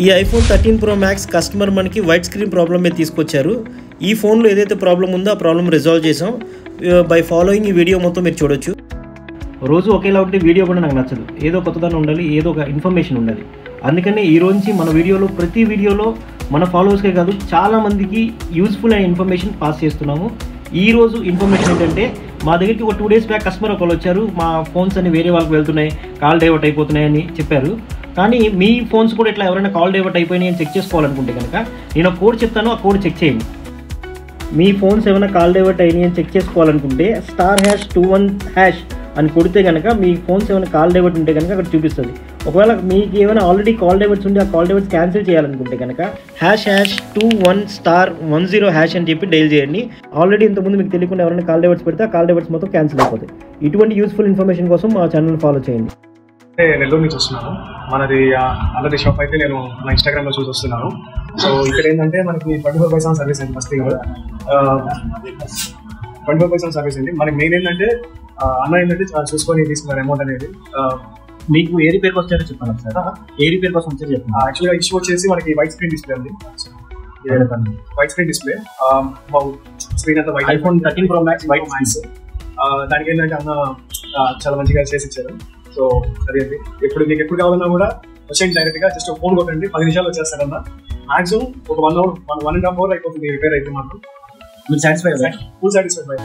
ఈ iPhone 13 Pro Max customer మనకి white screen problem మీద తీసుకొచ్చారు. ఈ ఫోన్లో ఏదైతే ప్రాబ్లం ఉందో ఆ ప్రాబ్లమ్ రిజాల్వ్ చేసాం. బై ఫాలోయింగ్ ఈ వీడియో మొత్తం మీరు చూడొచ్చు. రోజు ఒకేలా ఉంటే వీడియో కూడా నాకు నచ్చదు. ఏదో కొత్తదనం ఉండాలి, ఏదో ఒక ఇన్ఫర్మేషన్ ఉండాలి. అందుకని ఈ రోజు నుంచి మన వీడియోలో ప్రతి వీడియోలో మన ఫాలోవర్స్కే కాదు చాలామందికి యూస్ఫుల్ అయిన ఇన్ఫర్మేషన్ పాస్ చేస్తున్నాము. ఈ రోజు ఇన్ఫర్మేషన్ ఏంటంటే మా దగ్గరికి ఒక 2 days బ్యాక్ కస్టమర్ ఒకళ్ళు వచ్చారు. మా ఫోన్స్ అన్ని వేరే వాళ్ళకి వెళ్తున్నాయి, కాల్ డైవర్ట్ అయిపోతున్నాయి అని చెప్పారు. కానీ మీ ఫోన్స్ కూడా ఇట్లా ఎవరైనా కాల్ డైవర్ట్ అయిపోయినాయి అని చెక్ చేసుకోవాలనుకుంటే కనుక నేను ఒక కోడ్ చెప్తాను, ఆ కోడ్ చెక్ చేయండి. మీ ఫోన్స్ ఏమైనా కాల్ డైవర్ట్ అయినాయి అని చెక్ చేసుకోవాలనుకుంటే *#21# అని కొడితే కనుక మీ ఫోన్స్ ఏమైనా కాల్ డైవర్ట్ ఉంటే కనుక అక్కడ చూపిస్తుంది. ఒకవేళ మీకు ఏమైనా ఆల్రెడీ కాల్ డైవర్ట్స్ ఉంటే ఆ కాల్ డైవర్ట్స్ క్యాన్సిల్ చేయాలనుకుంటే కనుక #21*10# అని చెప్పి డైల్ చేయండి. ఆల్రెడీ ఇంతకుముందు మీకు తెలియకుండా ఎవరైనా కాల్ డైవర్ట్స్ పెడితే ఆ కాల్ డైవర్ట్స్ మొత్తం క్యాన్సిల్ అయిపోతాయి. ఇటువంటి యూస్ఫుల్ ఇన్ఫర్మేషన్ కోసం మా ఛానల్ ఫాలో చేయండి. నెల్లూరు నుంచి వస్తున్నాను. మనది అల్లరి షాప్ అయితే నేను నా ఇన్స్టాగ్రామ్లో చూసి వస్తున్నాను. సో ఇక్కడ ఏంటంటే మనకి 24/7 సర్వీస్ అండి. ఫస్ట్ థింగ్ 24/7 సర్వీస్ అండి. మనకి మెయిన్ ఏంటంటే అన్న ఏంటంటే చూసుకొని తీసుకున్నారు అమౌంట్ అనేది. మీకు ఏ రిపేర్ వచ్చారో చెప్పాను సార్. ఏ రిపేర్ కోసం వచ్చారో చెప్పాను. యాక్చువల్గా ఇష్యూ వచ్చేసి మనకి వైట్ స్క్రీన్ డిస్ప్లే అండి. వైట్ స్క్రీన్ డిస్ప్లే స్క్రీన్ అంతా white. IPhone 13 Pro Max white max. దానికి ఏంటంటే అన్న చాలా మంచిగా చేసి ఇచ్చారు. సో అదే అండి. మీకు ఎప్పుడు కావాలన్నా కూడా వచ్చేయండి డైరెక్ట్గా. జస్ట్ ఫోన్ కొట్టండి, 10 నిమిషాలు వచ్చేస్తారన్నా. మాక్సిమం ఒక 1 hour 1.5 hour అయిపోతుంది రిపేర్ అయితే మాత్రం. మీరు సాటిస్ఫై? Full satisfied.